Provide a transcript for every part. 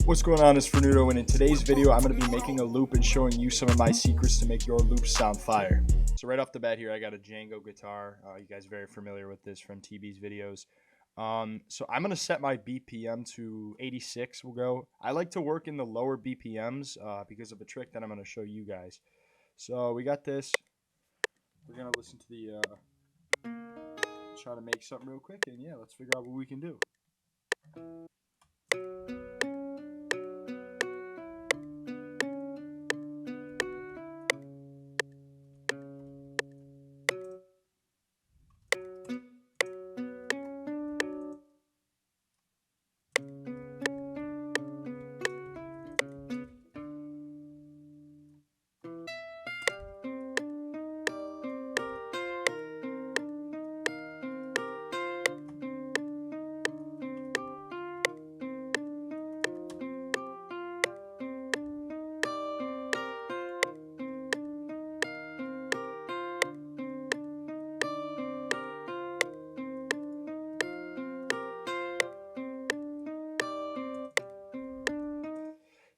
What's going on? It's Fornuto, and in today's video I'm going to be making a loop and showing you some of my secrets to make your loops sound fire. So right off the bat here I got a Django guitar. You guys are very familiar with this from TB's videos. So I'm going to set my BPM to 86. We'll go. I like to work in the lower BPMs because of a trick that I'm going to show you guys. So we got this. We're going to listen to the try to make something real quick, and yeah, let's figure out what we can do.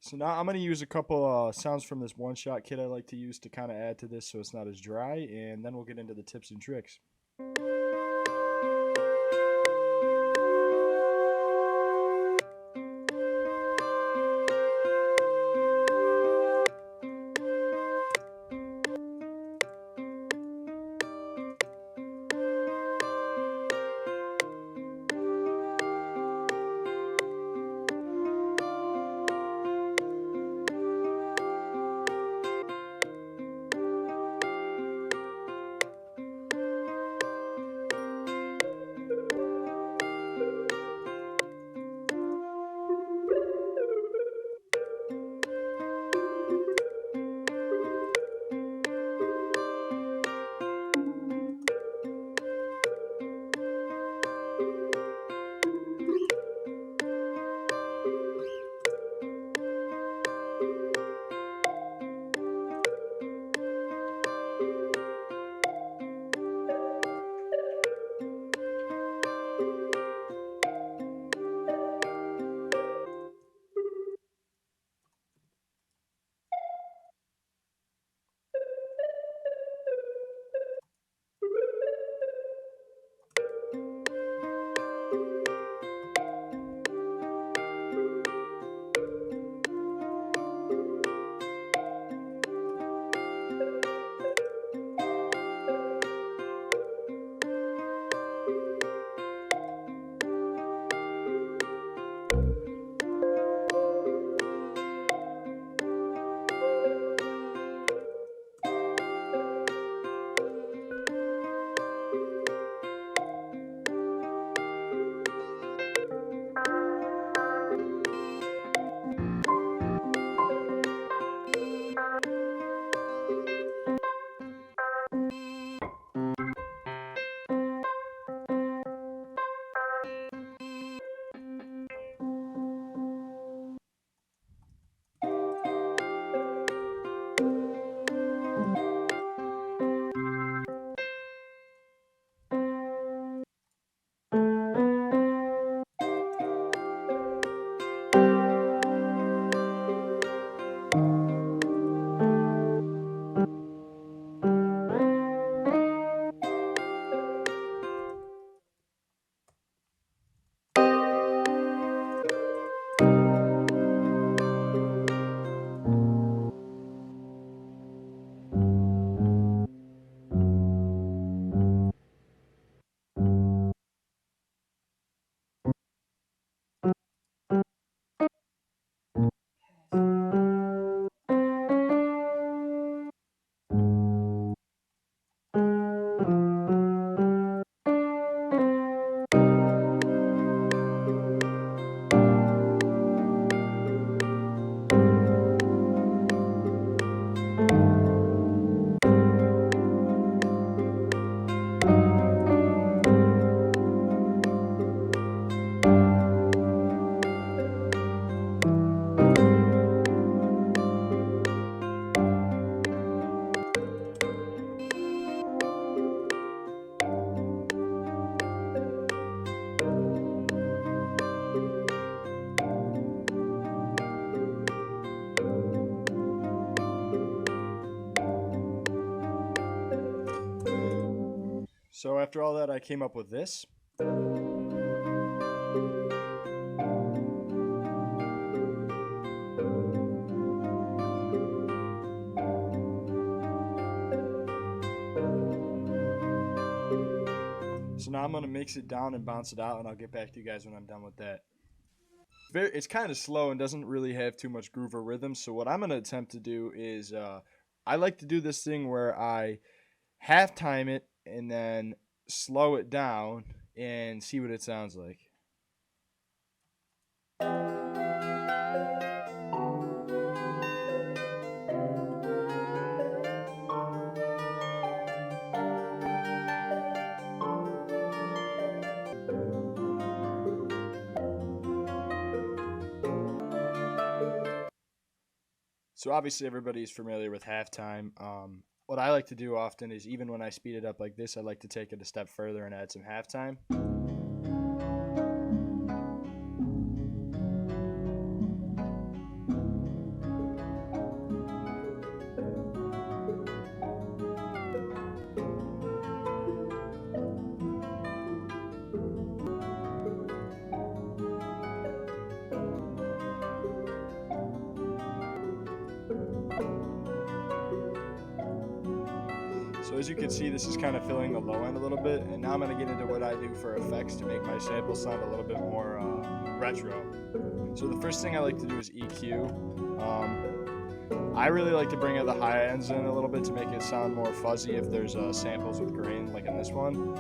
So now I'm going to use a couple sounds from this one-shot kit I like to use to kind of add to this so it's not as dry, and then we'll get into the tips and tricks. So after all that, I came up with this. So now I'm going to mix it down and bounce it out, and I'll get back to you guys when I'm done with that. It's kind of slow and doesn't really have too much groove or rhythm. So what I'm going to attempt to do is I like to do this thing where I half time it and then slow it down and see what it sounds like. So obviously everybody's familiar with halftime. What I like to do often is, even when I speed it up like this, I like to take it a step further and add some halftime. So as you can see, this is kind of filling the low end a little bit, and now I'm going to get into what I do for effects to make my sample sound a little bit more retro. So the first thing I like to do is EQ. I really like to bring out the high ends in a little bit to make it sound more fuzzy if there's samples with grain, like in this one.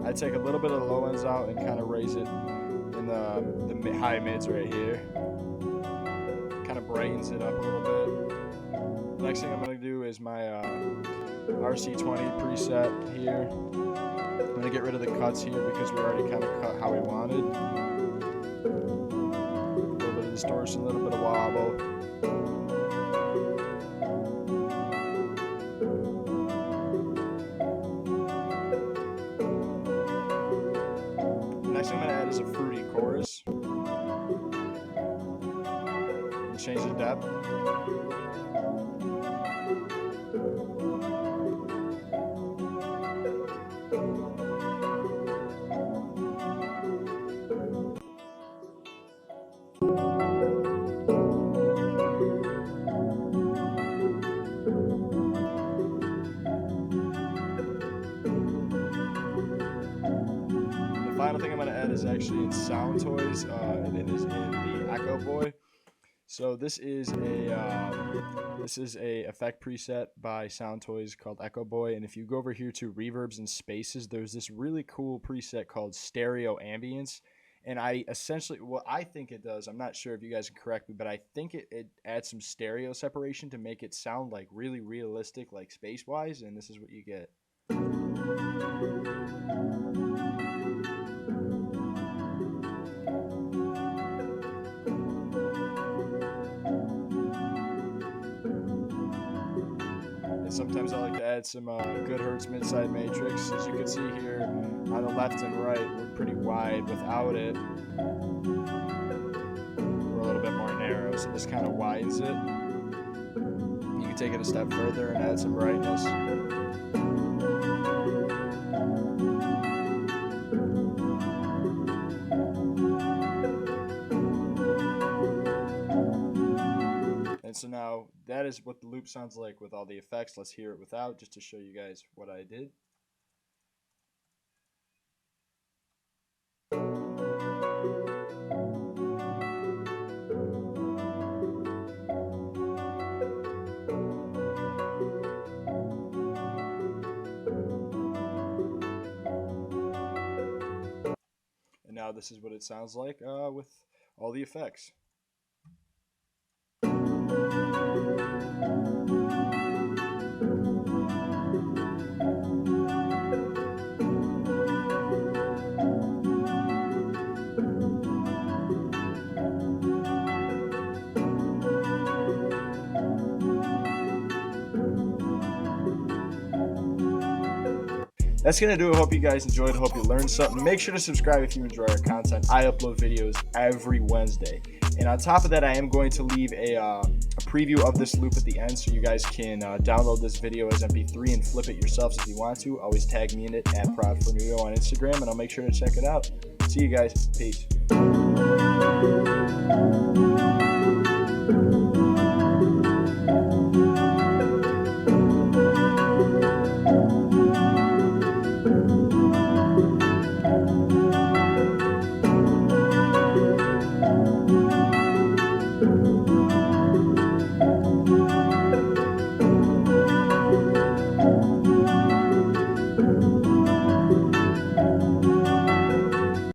I take a little bit of the low ends out and kind of raise it in the high mids right here. Kind of brightens it up a little bit. The next thing I'm going to do is my RC20 preset here. I'm going to get rid of the cuts here because we already kind of cut how we wanted. A little bit of distortion, a little bit of wobble. The next thing I'm going to add is a fruity chorus. And change the depth. The final thing I'm going to add is actually in Sound Toys, and it is in the Echo Boy. So this is a effect preset by Sound Toys called Echo Boy, and if you go over here to reverbs and spaces, there's this really cool preset called Stereo Ambience. And I essentially, what I think it does, I'm not sure if you guys can correct me, but I think it adds some stereo separation to make it sound like really realistic, like space-wise, and this is what you get. And sometimes I like to add some good Hertz mid-side matrix. As you can see here on the left and right, we're pretty wide. Without it, we're a little bit more narrow, so this kind of widens it. You can take it a step further and add some brightness. And so now that is what the loop sounds like with all the effects. Let's hear it without, just to show you guys what I did. And now this is what it sounds like with all the effects. That's going to do it. Hope you guys enjoyed. Hope you learned something. Make sure to subscribe if you enjoy our content. I upload videos every Wednesday. And on top of that, I am going to leave a preview of this loop at the end so you guys can download this video as MP3 and flip it yourselves if you want to. Always tag me in it at Fornuto on Instagram, and I'll make sure to check it out. See you guys. Peace.